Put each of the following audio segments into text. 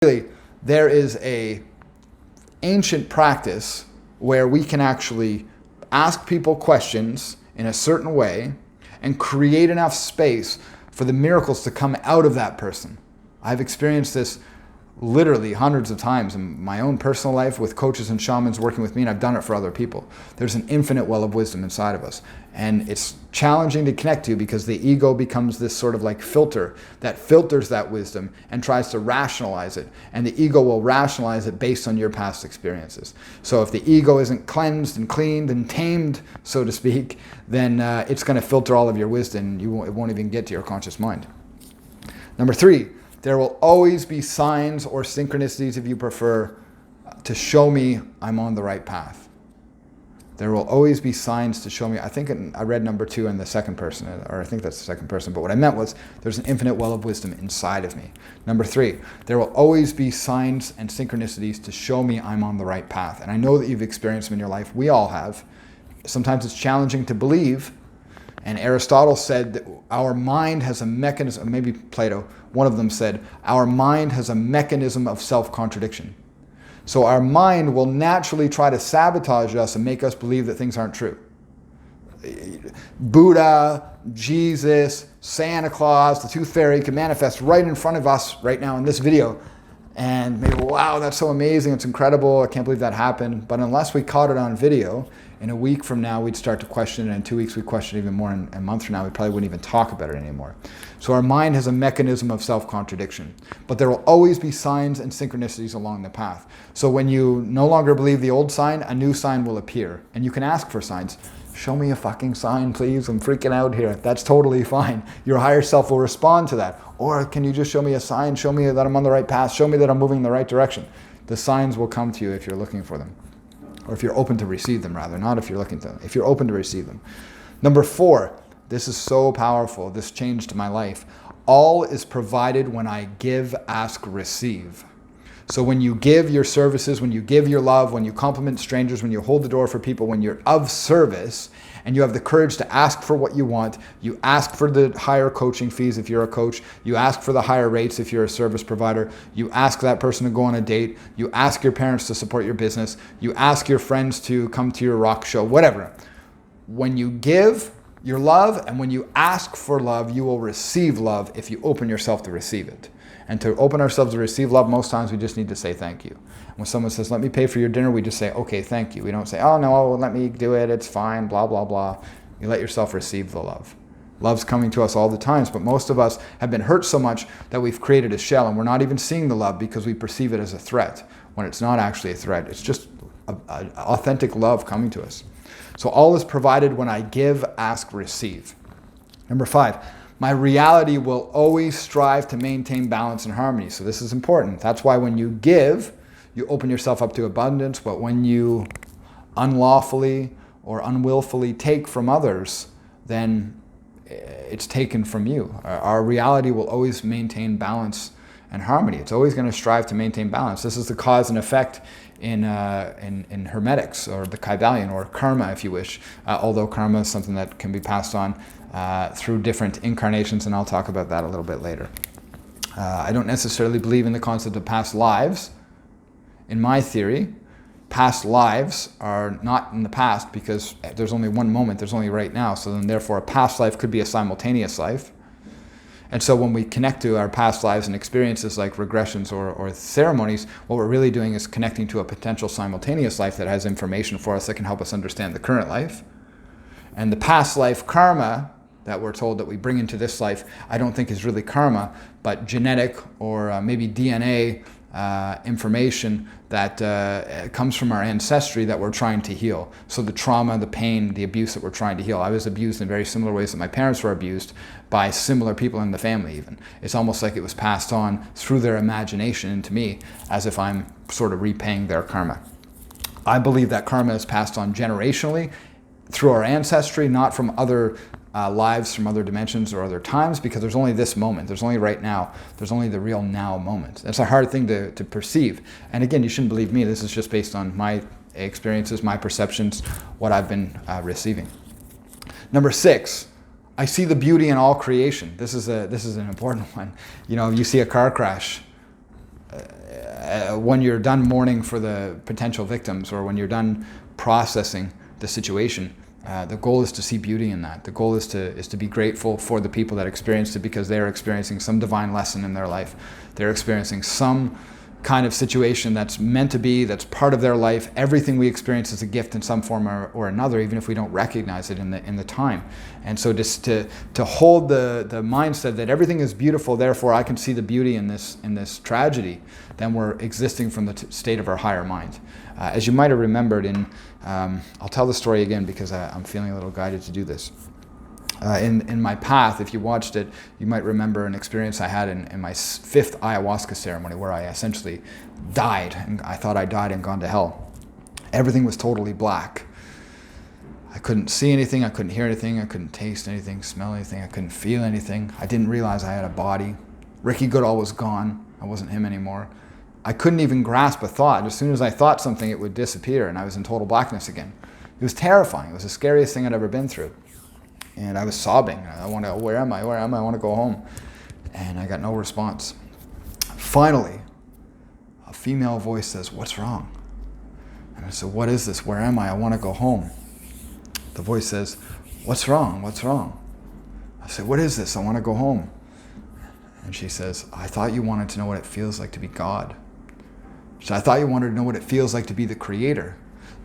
Really, there is a ancient practice where we can actually ask people questions in a certain way and create enough space for the miracles to come out of that person. I've experienced this literally hundreds of times in my own personal life with coaches and shamans working with me, and I've done it for other people. There's an infinite well of wisdom inside of us, and it's challenging to connect to because the ego becomes this sort of like filter that filters that wisdom and tries to rationalize it, and the ego will rationalize it based on your past experiences. So if the ego isn't cleansed and cleaned and tamed, so to speak, then it's going to filter all of your wisdom, and it won't even get to your conscious mind. Number 3, there will always be signs or synchronicities, if you prefer, to show me I'm on the right path. There will always be signs to show me. I read number 2 in the second person, or I think that's the second person, but what I meant was there's an infinite well of wisdom inside of me. Number 3, there will always be signs and synchronicities to show me I'm on the right path. And I know that you've experienced them in your life. We all have. Sometimes it's challenging to believe. And Aristotle said that our mind has a mechanism, maybe Plato, one of them said, our mind has a mechanism of self-contradiction. So our mind will naturally try to sabotage us and make us believe that things aren't true. Buddha, Jesus, Santa Claus, the Tooth Fairy can manifest right in front of us right now in this video. And maybe, wow, that's so amazing, it's incredible, I can't believe that happened. But unless we caught it on video, in a week from now, we'd start to question it. In 2 weeks, we'd question it even more. And a month from now, we probably wouldn't even talk about it anymore. So our mind has a mechanism of self-contradiction. But there will always be signs and synchronicities along the path. So when you no longer believe the old sign, a new sign will appear. And you can ask for signs. Show me a fucking sign, please. I'm freaking out here. That's totally fine. Your higher self will respond to that. Or can you just show me a sign? Show me that I'm on the right path. Show me that I'm moving in the right direction. The signs will come to you if you're looking for them. Or if you're open to receive them, rather, not if you're looking to them. If you're open to receive them. Number 4, this is so powerful. This changed my life. All is provided when I give, ask, receive. So when you give your services, when you give your love, when you compliment strangers, when you hold the door for people, when you're of service, and you have the courage to ask for what you want, you ask for the higher coaching fees if you're a coach, you ask for the higher rates if you're a service provider, you ask that person to go on a date, you ask your parents to support your business, you ask your friends to come to your rock show, whatever. When you give your love and when you ask for love, you will receive love if you open yourself to receive it. And to open ourselves to receive love, most times we just need to say thank you. When someone says, let me pay for your dinner, we just say, okay, thank you. We don't say, oh, no, let me do it. It's fine, blah, blah, blah. You let yourself receive the love. Love's coming to us all the times, but most of us have been hurt so much that we've created a shell and we're not even seeing the love because we perceive it as a threat when it's not actually a threat. It's just authentic love coming to us. So all is provided when I give, ask, receive. Number 5. My reality will always strive to maintain balance and harmony. So this is important. That's why when you give, you open yourself up to abundance. But when you unlawfully or unwillfully take from others, then it's taken from you. Our reality will always maintain balance and harmony. It's always going to strive to maintain balance. This is the cause and effect in Hermetics, or the Kybalion, or karma, if you wish. Although karma is something that can be passed on through different incarnations, and I'll talk about that a little bit later. I don't necessarily believe in the concept of past lives. In my theory, past lives are not in the past because there's only one moment, there's only right now, so then therefore a past life could be a simultaneous life. And so when we connect to our past lives and experiences like regressions or ceremonies, what we're really doing is connecting to a potential simultaneous life that has information for us that can help us understand the current life. And the past life karma that we're told that we bring into this life, I don't think is really karma, but genetic or maybe DNA information that comes from our ancestry that we're trying to heal. So the trauma, the pain, the abuse that we're trying to heal. I was abused in very similar ways that my parents were abused by similar people in the family even. It's almost like it was passed on through their imagination into me as if I'm sort of repaying their karma. I believe that karma is passed on generationally through our ancestry, not from other lives from other dimensions or other times, because there's only this moment. There's only right now. There's only the real now moment. That's a hard thing to perceive. And again, you shouldn't believe me. This is just based on my experiences, my perceptions, what I've been receiving. Number 6, I see the beauty in all creation. This is an important one. You know, you see a car crash. when you're done mourning for the potential victims, or when you're done processing the situation, the goal is to see beauty in that. The goal is to be grateful for the people that experienced it, because they're experiencing some divine lesson in their life. They're experiencing some kind of situation that's meant to be, that's part of their life. Everything we experience is a gift in some form or another, even if we don't recognize it in the time. And so just to hold the mindset that everything is beautiful, therefore I can see the beauty in this tragedy, then we're existing from the state of our higher mind. As you might have remembered I'll tell the story again because I'm feeling a little guided to do this. In my path, if you watched it, you might remember an experience I had in my 5th ayahuasca ceremony, where I essentially died, and I thought I died and gone to hell. Everything was totally black. I couldn't see anything, I couldn't hear anything, I couldn't taste anything, smell anything, I couldn't feel anything. I didn't realize I had a body. Ricky Goodall was gone. I wasn't him anymore. I couldn't even grasp a thought. As soon as I thought something, it would disappear, and I was in total blackness again. It was terrifying. It was the scariest thing I'd ever been through. And I was sobbing. Where am I? Where am I? I want to go home. And I got no response. Finally, a female voice says, "What's wrong?" And I said, "What is this? Where am I? I want to go home." The voice says, "What's wrong? What's wrong?" I said, "What is this? I want to go home." And she says, "I thought you wanted to know what it feels like to be God." She said, "I thought you wanted to know what it feels like to be the creator.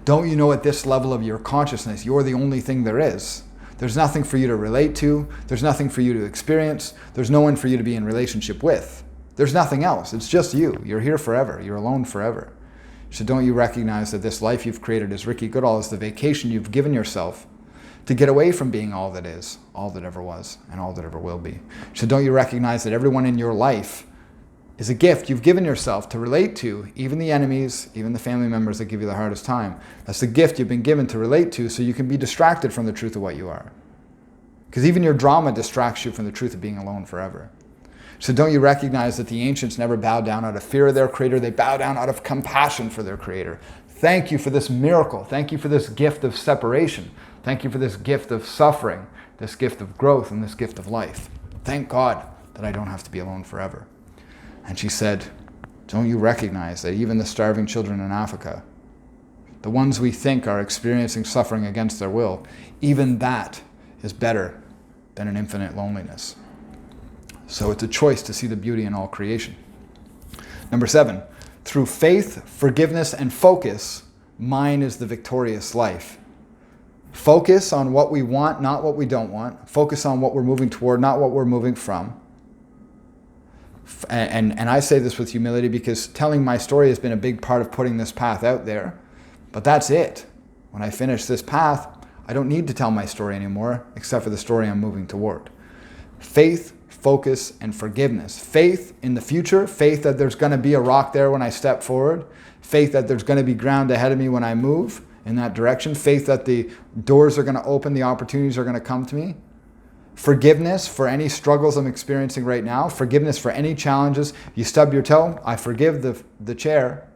Don't you know at this level of your consciousness, you're the only thing there is? There's nothing for you to relate to. There's nothing for you to experience. There's no one for you to be in relationship with. There's nothing else. It's just you. You're here forever. You're alone forever." So don't you recognize that this life you've created as Ricky Goodall is the vacation you've given yourself to get away from being all that is, all that ever was, and all that ever will be? So don't you recognize that everyone in your life is a gift you've given yourself to relate to, even the enemies, even the family members that give you the hardest time. That's the gift you've been given to relate to, so you can be distracted from the truth of what you are. Because even your drama distracts you from the truth of being alone forever. So don't you recognize that the ancients never bowed down out of fear of their creator, they bow down out of compassion for their creator. Thank you for this miracle. Thank you for this gift of separation. Thank you for this gift of suffering, this gift of growth, and this gift of life. Thank God that I don't have to be alone forever. And she said, don't you recognize that even the starving children in Africa, the ones we think are experiencing suffering against their will, even that is better than an infinite loneliness. So it's a choice to see the beauty in all creation. Number 7, through faith, forgiveness, and focus, mine is the victorious life. Focus on what we want, not what we don't want. Focus on what we're moving toward, not what we're moving from. And I say this with humility because telling my story has been a big part of putting this path out there. But that's it. When I finish this path, I don't need to tell my story anymore, except for the story I'm moving toward. Faith, focus, and forgiveness. Faith in the future, faith that there's going to be a rock there when I step forward, faith that there's going to be ground ahead of me when I move in that direction, faith that the doors are going to open, the opportunities are going to come to me. Forgiveness for any struggles I'm experiencing right now. Forgiveness for any challenges. You stub your toe, I forgive the chair.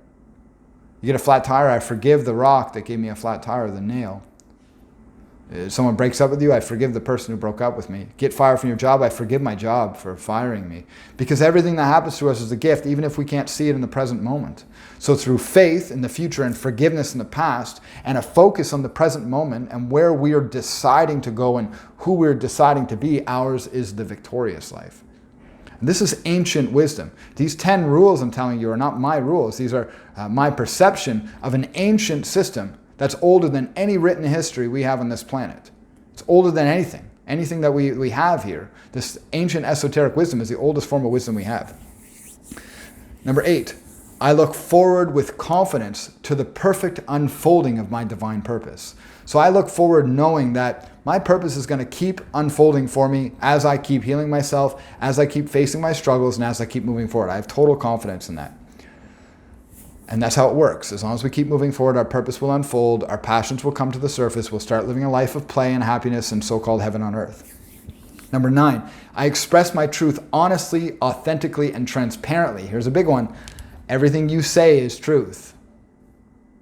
You get a flat tire, I forgive the rock that gave me a flat tire, the nail. If someone breaks up with you, I forgive the person who broke up with me. Get fired from your job, I forgive my job for firing me. Because everything that happens to us is a gift, even if we can't see it in the present moment. So through faith in the future and forgiveness in the past, and a focus on the present moment and where we are deciding to go and who we're deciding to be, ours is the victorious life. And this is ancient wisdom. These 10 rules I'm telling you are not my rules. These are my perception of an ancient system that's older than any written history we have on this planet. It's older than anything that we have here. This ancient esoteric wisdom is the oldest form of wisdom we have. Number 8, I look forward with confidence to the perfect unfolding of my divine purpose. So I look forward knowing that my purpose is going to keep unfolding for me as I keep healing myself, as I keep facing my struggles, and as I keep moving forward. I have total confidence in that. And that's how it works. As long as we keep moving forward, our purpose will unfold, our passions will come to the surface, we'll start living a life of play and happiness and so-called heaven on earth. Number 9, I express my truth honestly, authentically, and transparently. Here's a big one. Everything you say is truth.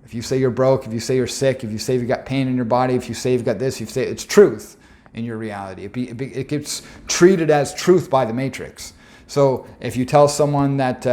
If you say you're broke, if you say you're sick, if you say you've got pain in your body, if you say you've got this, if you say it's truth in your reality. It gets treated as truth by the matrix. So if you tell someone that,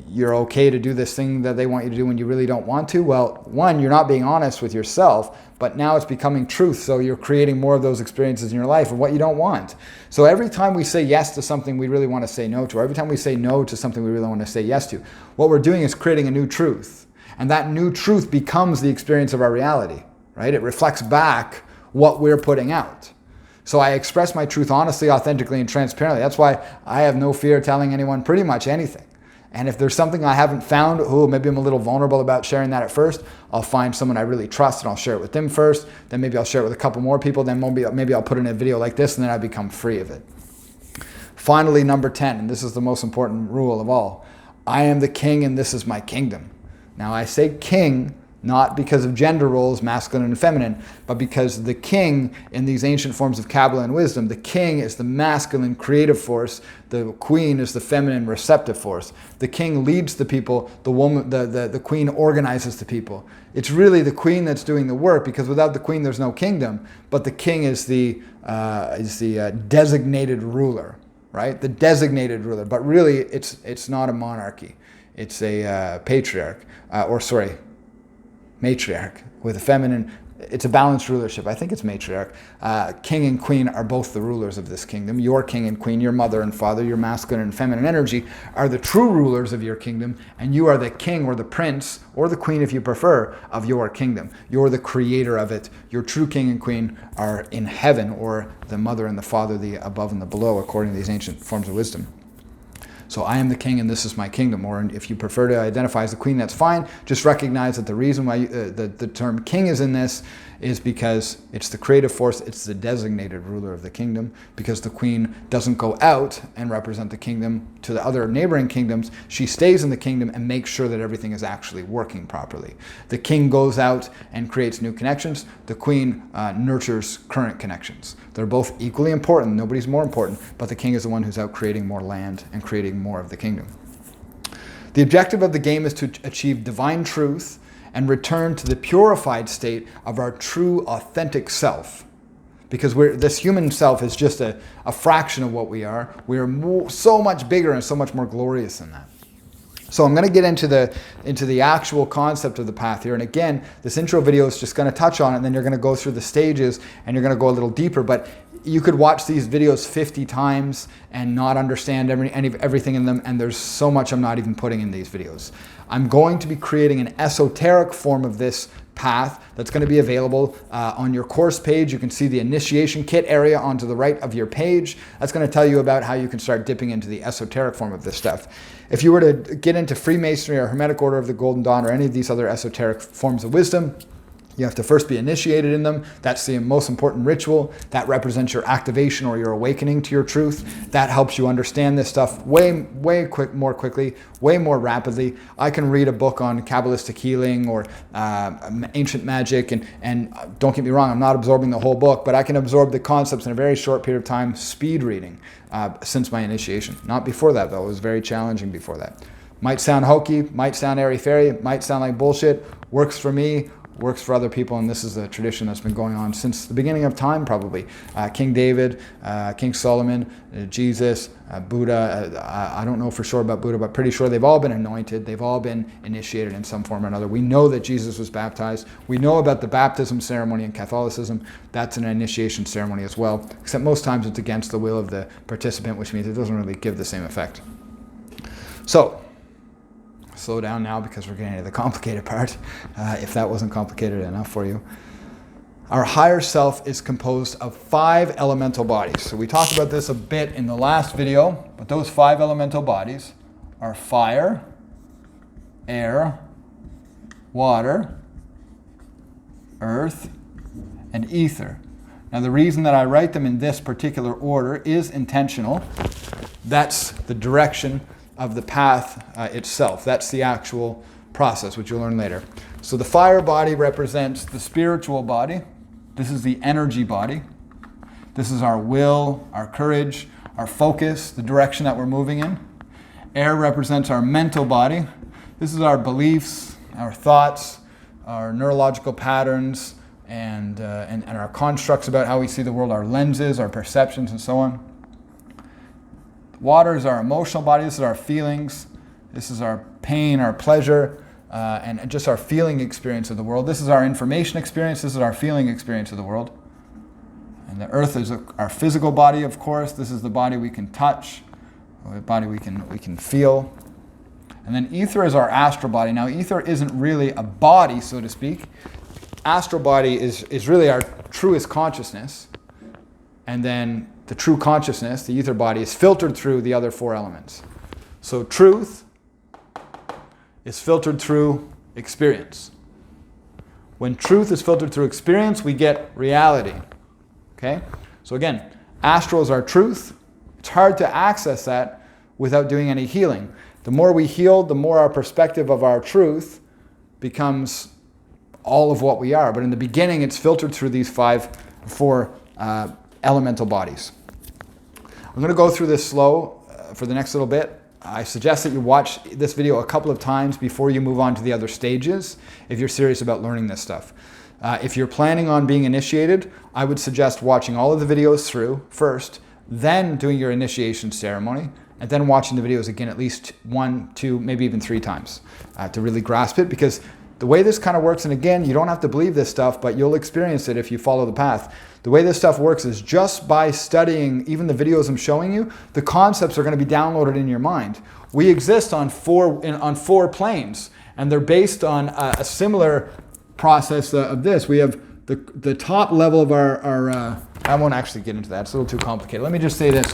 you're okay to do this thing that they want you to do when you really don't want to, well, one, you're not being honest with yourself, but now it's becoming truth. So you're creating more of those experiences in your life of what you don't want. So every time we say yes to something we really want to say no to, or every time we say no to something we really want to say yes to, what we're doing is creating a new truth. And that new truth becomes the experience of our reality, right? It reflects back what we're putting out. So I express my truth honestly, authentically, and transparently. That's why I have no fear telling anyone pretty much anything. And if there's something I haven't found, maybe I'm a little vulnerable about sharing that at first, I'll find someone I really trust and I'll share it with them first. Then maybe I'll share it with a couple more people. Then maybe I'll put in a video like this, and then I become free of it. Finally, number 10, and this is the most important rule of all. I am the king and this is my kingdom. Now I say king not because of gender roles, masculine and feminine, but because the king in these ancient forms of Kabbalah and wisdom, the king is the masculine creative force, the queen is the feminine receptive force. The king leads the people, the woman, the queen organizes the people. It's really the queen that's doing the work, because without the queen there's no kingdom, but the king is the designated ruler, right? The designated ruler, but really it's not a monarchy. It's a patriarch, matriarch with a feminine. It's a balanced rulership. I think it's matriarch. King and queen are both the rulers of this kingdom. Your king and queen, your mother and father, your masculine and feminine energy are the true rulers of your kingdom, and you are the king or the prince or the queen, if you prefer, of your kingdom. You're the creator of it. Your true king and queen are in heaven, or the mother and the father, the above and the below, according to these ancient forms of wisdom. So I am the king and this is my kingdom. Or if you prefer to identify as the queen, that's fine. Just recognize that the reason why the term king is in this is because it's the creative force, it's the designated ruler of the kingdom, because the queen doesn't go out and represent the kingdom to the other neighboring kingdoms. She stays in the kingdom and makes sure that everything is actually working properly. The king goes out and creates new connections. The queen nurtures current connections. They're both equally important. Nobody's more important, but the king is the one who's out creating more land and creating more of the kingdom. The objective of the game is to achieve divine truth and return to the purified state of our true, authentic self. Because this human self is just a fraction of what we are. We are so much bigger and so much more glorious than that. So I'm going to get into the actual concept of the path here. And again, this intro video is just going to touch on it, and then you're going to go through the stages and you're going to go a little deeper. But you could watch these videos 50 times and not understand everything in them, and there's so much I'm not even putting in these videos. I'm going to be creating an esoteric form of this path that's going to be available on your course page. You can see the initiation kit area onto the right of your page. That's going to tell you about how you can start dipping into the esoteric form of this stuff. If you were to get into Freemasonry or Hermetic Order of the Golden Dawn or any of these other esoteric forms of wisdom, you have to first be initiated in them. That's the most important ritual. That represents your activation or your awakening to your truth. That helps you understand this stuff more quickly, way more rapidly. I can read a book on Kabbalistic healing or ancient magic, and don't get me wrong, I'm not absorbing the whole book, but I can absorb the concepts in a very short period of time, speed reading, since my initiation. Not before that, though. It was very challenging before that. Might sound hokey, might sound airy-fairy, might sound like bullshit. Works for me, works for other people, and this is a tradition that's been going on since the beginning of time, probably. King David, King Solomon, Jesus, Buddha. I don't know for sure about Buddha, but pretty sure they've all been anointed. They've all been initiated in some form or another. We know that Jesus was baptized. We know about the baptism ceremony in Catholicism. That's an initiation ceremony as well, except most times it's against the will of the participant, which means it doesn't really give the same effect. So, slow down now because we're getting to the complicated part, if that wasn't complicated enough for you. Our higher self is composed of 5 elemental bodies. So we talked about this a bit in the last video, but those 5 elemental bodies are fire, air, water, earth, and ether. Now the reason that I write them in this particular order is intentional. That's the direction of the path itself. That's the actual process, which you'll learn later. So the fire body represents the spiritual body. This is the energy body. This is our will, our courage, our focus, the direction that we're moving in. Air represents our mental body. This is our beliefs, our thoughts, our neurological patterns, and our constructs about how we see the world, our lenses, our perceptions, and so on. Water is our emotional body. This is our feelings. This is our pain, our pleasure, and just our feeling experience of the world. This is our information experience. This is our feeling experience of the world. And the earth is our physical body, of course. This is the body we can touch, the body we can feel. And then ether is our astral body. Now, ether isn't really a body, so to speak. Astral body is really our truest consciousness. And then the true consciousness, the ether body, is filtered through the other four elements. So truth is filtered through experience. When truth is filtered through experience, we get reality. Okay? So again, astral is our truth. It's hard to access that without doing any healing. The more we heal, the more our perspective of our truth becomes all of what we are. But in the beginning, it's filtered through these four elemental bodies. I'm going to go through this slow for the next little bit. I suggest that you watch this video a couple of times before you move on to the other stages if you're serious about learning this stuff. If you're planning on being initiated, I would suggest watching all of the videos through first, then doing your initiation ceremony, and then watching the videos again at least 1, 2, maybe even 3 times to really grasp it. Because the way this kind of works, and again, you don't have to believe this stuff, but you'll experience it if you follow the path. The way this stuff works is just by studying even the videos I'm showing you, the concepts are going to be downloaded in your mind. We exist on four planes, and they're based on a similar process of this. We have the top level of our I won't actually get into that. It's a little too complicated. Let me just say this.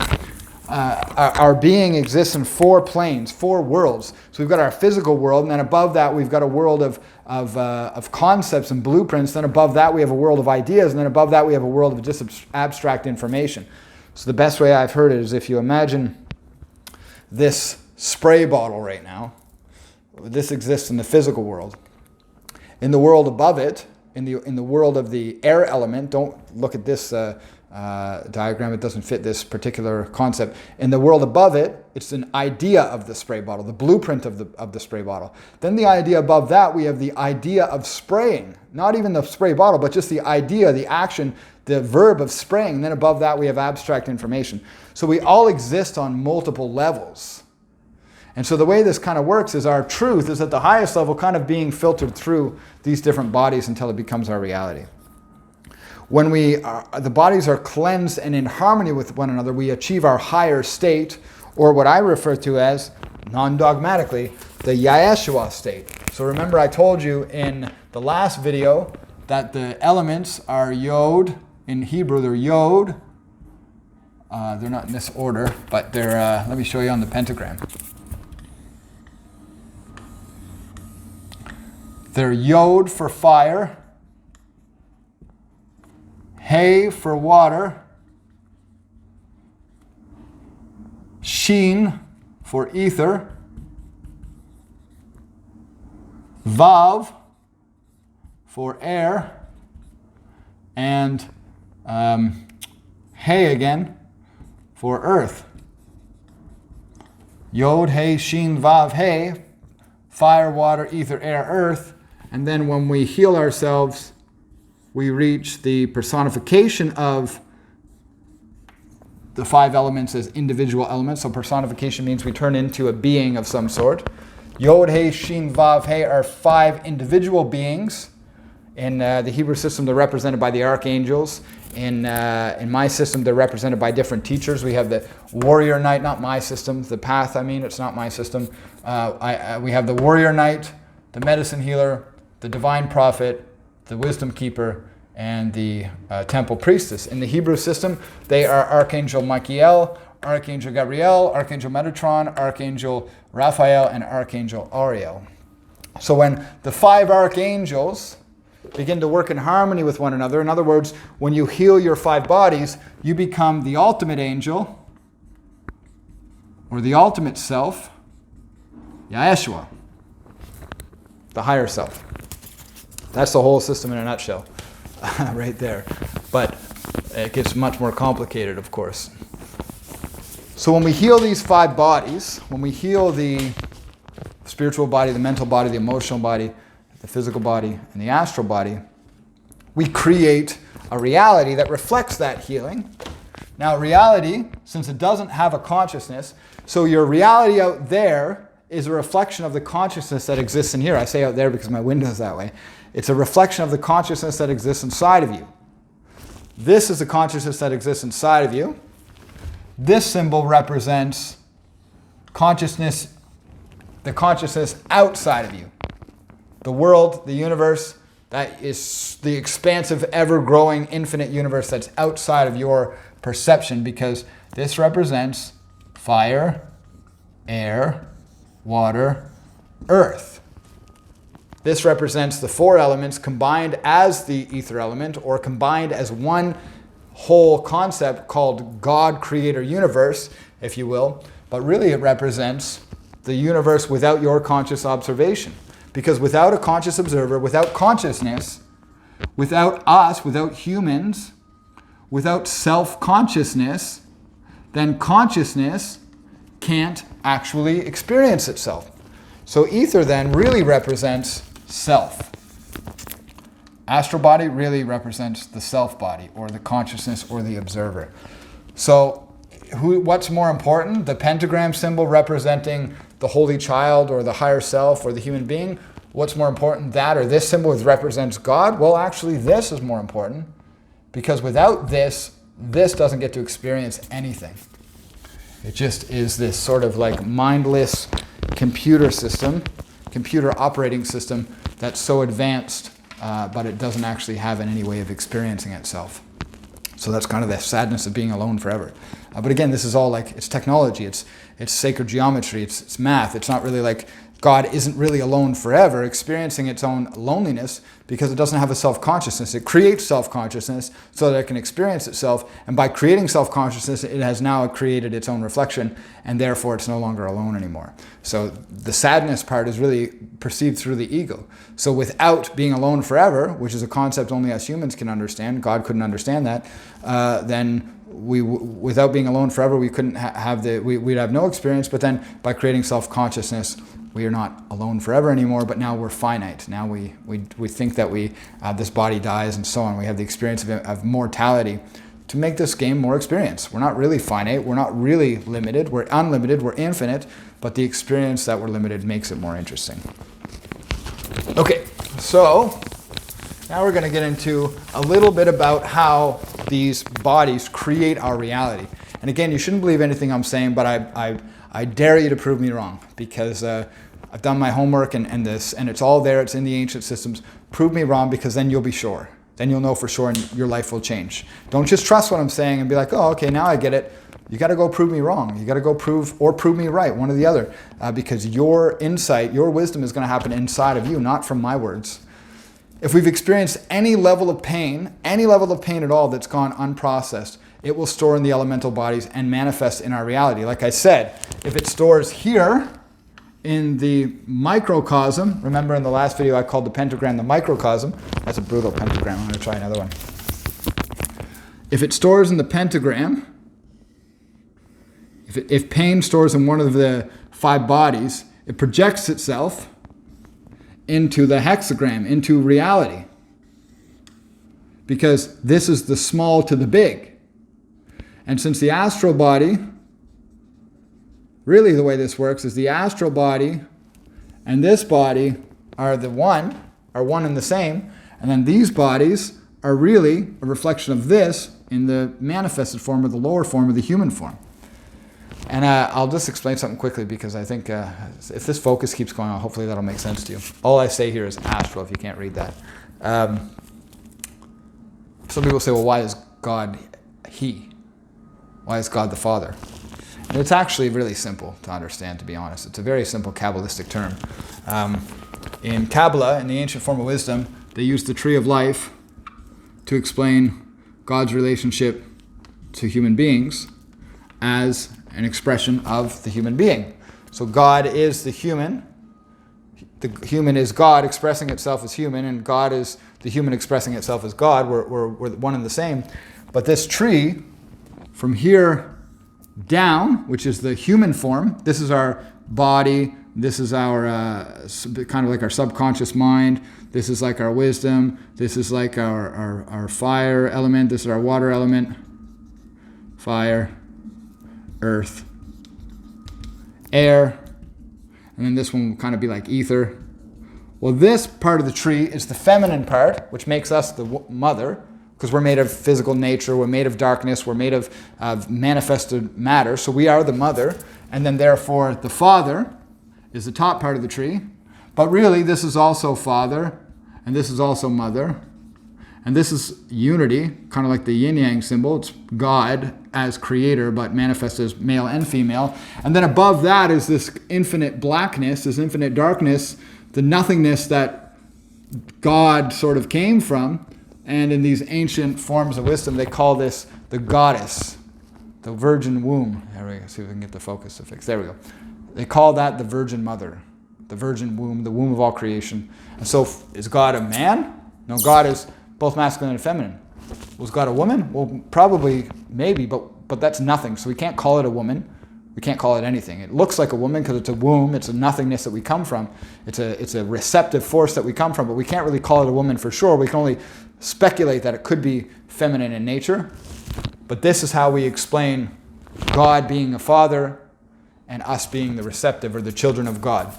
Our being exists in 4 planes, 4 worlds. So we've got our physical world, and then above that we've got a world of concepts and blueprints. Then above that we have a world of ideas, and then above that we have a world of just abstract information. So the best way I've heard it is if you imagine this spray bottle right now. This exists in the physical world. In the world above it, in the world of the air element, don't look at this diagram, it doesn't fit this particular concept. In the world above it, it's an idea of the spray bottle, the blueprint of the spray bottle. Then the idea above that, we have the idea of spraying. Not even the spray bottle, but just the idea, the action, the verb of spraying. And then above that, we have abstract information. So we all exist on multiple levels. And so the way this kind of works is our truth is at the highest level kind of being filtered through these different bodies until it becomes our reality. When the bodies are cleansed and in harmony with one another, we achieve our higher state, or what I refer to as, non-dogmatically, the Yeshua state. So remember I told you in the last video that the elements are Yod. In Hebrew, they're Yod. They're not in this order, but they're, let me show you on the pentagram. They're Yod for fire, Hay for water, Shin for ether, Vav for air, and Hay again for earth. Yod, Hay, Shin, Vav, Hay, fire, water, ether, air, earth. And then when we heal ourselves, we reach the personification of the 5 elements as individual elements. So personification means we turn into a being of some sort. Yod, He, Shin, Vav, He are 5 individual beings. In the Hebrew system, they're represented by the archangels. In my system, they're represented by different teachers. We have the warrior knight, not my system. The path, it's not my system. We have the warrior knight, the medicine healer, the divine prophet, the wisdom keeper, and the temple priestess. In the Hebrew system, they are Archangel Michael, Archangel Gabriel, Archangel Metatron, Archangel Raphael, and Archangel Ariel. So when the 5 archangels begin to work in harmony with one another, in other words, when you heal your 5 bodies, you become the ultimate angel, or the ultimate self, Yeshua, the higher self. That's the whole system in a nutshell, right there. But it gets much more complicated, of course. So when we heal these 5 bodies, when we heal the spiritual body, the mental body, the emotional body, the physical body, and the astral body, we create a reality that reflects that healing. Now reality, since it doesn't have a consciousness, so your reality out there is a reflection of the consciousness that exists in here. I say out there because my window is that way. It's a reflection of the consciousness that exists inside of you. This is the consciousness that exists inside of you. This symbol represents consciousness, the consciousness outside of you. The world, the universe, that is the expansive, ever-growing, infinite universe that's outside of your perception, because this represents fire, air, water, earth. This represents the four elements combined as the ether element, or combined as one whole concept called God, Creator, Universe, if you will. But really it represents the universe without your conscious observation. Because without a conscious observer, without consciousness, without us, without humans, without self-consciousness, then consciousness can't actually experience itself. So ether then really represents self. Astral body really represents the self body, or the consciousness, or the observer. So what's more important? The pentagram symbol representing the holy child, or the higher self, or the human being? What's more important, that or this symbol which represents God? Well, actually this is more important, because without this, this doesn't get to experience anything. It just is this sort of like mindless computer system, computer operating system that's so advanced, but it doesn't actually have any way of experiencing itself. So that's kind of the sadness of being alone forever. But again, this is all like, it's technology, it's sacred geometry, it's math. It's not really like God isn't really alone forever, experiencing its own loneliness, because it doesn't have a self-consciousness. It creates self-consciousness so that it can experience itself, and by creating self-consciousness, it has now created its own reflection, and therefore it's no longer alone anymore. So the sadness part is really perceived through the ego. So without being alone forever, which is a concept only us humans can understand, God couldn't understand that, then without being alone forever, we couldn't we'd have no experience. But then by creating self-consciousness, we are not alone forever anymore, but now we're finite. Now we think that this body dies and so on. We have the experience of mortality to make this game more experience. We're not really finite. We're not really limited. We're unlimited. We're infinite. But the experience that we're limited makes it more interesting. Okay, so now we're going to get into a little bit about how these bodies create our reality. And again, you shouldn't believe anything I'm saying, but I dare you to prove me wrong, because I've done my homework and it's all there. It's in the ancient systems. Prove me wrong, because then you'll be sure. Then you'll know for sure, and your life will change. Don't just trust what I'm saying and be like, oh, okay, now I get it. You got to go prove me wrong. You got to go prove me right, one or the other, because your insight, your wisdom is going to happen inside of you, not from my words. If we've experienced any level of pain at all that's gone unprocessed, it will store in the elemental bodies and manifest in our reality. Like I said, if it stores here in the microcosm, remember in the last video I called the pentagram the microcosm. That's a brutal pentagram. I'm going to try another one. If it stores in the pentagram, if pain stores in one of the 5 bodies, it projects itself into the hexagram, into reality. Because this is the small to the big. And since the astral body, really the way this works is the astral body and this body are one and the same, and then these bodies are really a reflection of this in the manifested form, or the lower form, or the human form. And I'll just explain something quickly, because I think if this focus keeps going on, hopefully that'll make sense to you. All I say here is astral, if you can't read that. Some people say, well, why is God He? Why is God the Father? And it's actually really simple to understand, to be honest. It's a very simple Kabbalistic term. In Kabbalah, in the ancient form of wisdom, they use the tree of life to explain God's relationship to human beings as an expression of the human being. So God is the human. The human is God expressing itself as human, and God is the human expressing itself as God. We're one and the same. But this tree, from here down, which is the human form, this is our body, this is our kind of like our subconscious mind, this is like our wisdom, this is like our fire element, this is our water element. fire, earth, air, and then this one will kind of be like ether. Well, this part of the tree is the feminine part, which makes us the mother, because we're made of physical nature, we're made of darkness, we're made of manifested matter, so we are the mother. And then therefore the father is the top part of the tree. But really this is also father, and this is also mother. And this is unity, kind of like the yin-yang symbol. It's God as creator, but manifested as male and female. And then above that is this infinite blackness, this infinite darkness, the nothingness that God sort of came from. And in these ancient forms of wisdom, they call this the goddess, the virgin womb. There we go. See if we can get the focus to fix. There we go. They call that the virgin mother, the virgin womb, the womb of all creation. And so is God a man? No, God is both masculine and feminine. Was God a woman? Well, probably, maybe, but that's nothing. So we can't call it a woman. We can't call it anything. It looks like a woman because it's a womb. It's a nothingness that we come from. It's a receptive force that we come from, but we can't really call it a woman for sure. We can only speculate that it could be feminine in nature. But this is how we explain God being a father and us being the receptive or the children of God.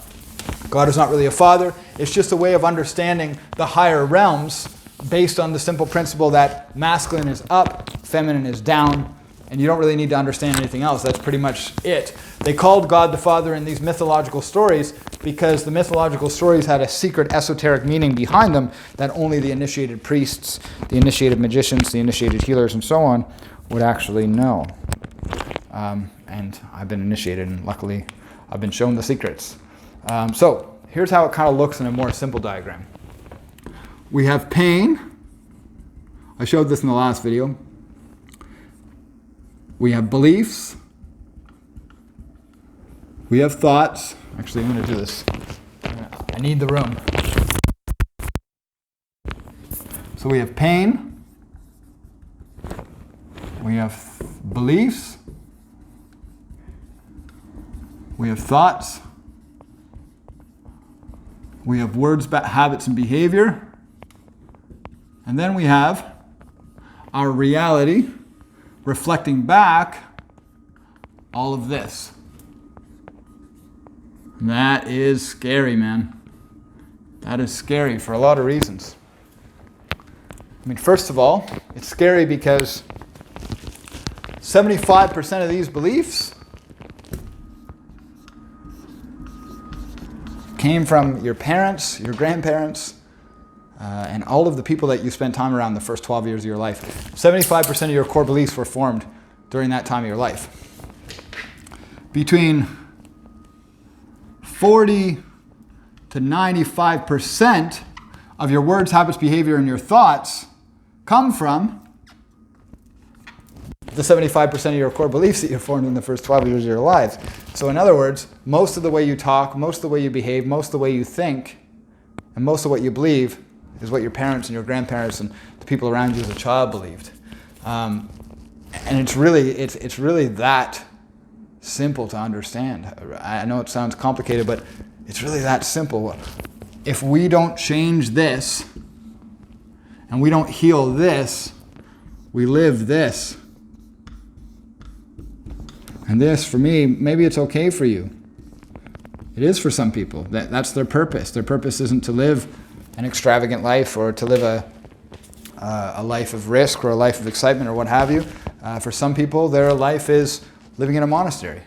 God is not really a father. It's just a way of understanding the higher realms based on the simple principle that masculine is up, feminine is down, and you don't really need to understand anything else. That's pretty much it. They called God the Father in these mythological stories because the mythological stories had a secret esoteric meaning behind them that only the initiated priests, the initiated magicians, the initiated healers, and so on would actually know. And I've been initiated, and luckily I've been shown the secrets. So here's how it kind of looks in a more simple diagram. We have pain. I showed this in the last video. We have beliefs. We have thoughts. Actually, I'm going to do this. I need the room. So we have pain. We have beliefs. We have thoughts. We have words, habits, and behavior. And then we have our reality reflecting back all of this. And that is scary, man. That is scary for a lot of reasons. I mean, first of all, it's scary because 75% of these beliefs came from your parents, your grandparents, and all of the people that you spent time around the first 12 years of your life. 75% of your core beliefs were formed during that time of your life. Between 40 to 95% of your words, habits, behavior, and your thoughts come from the 75% of your core beliefs that you formed in the first 12 years of your lives. So in other words, most of the way you talk, most of the way you behave, most of the way you think, and most of what you believe is what your parents and your grandparents and the people around you as a child believed. And it's really that simple to understand. I know it sounds complicated, but it's really that simple. If we don't change this, and we don't heal this, we live this. And this, for me, maybe it's okay for you. It is for some people. That's their purpose. Their purpose isn't to live an extravagant life or to live a life of risk or a life of excitement or what have you. For some people, their life is living in a monastery.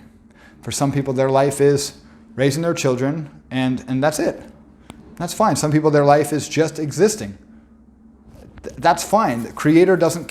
For some people, their life is raising their children, and that's it. That's fine. Some people, their life is just existing. That's fine. The Creator doesn't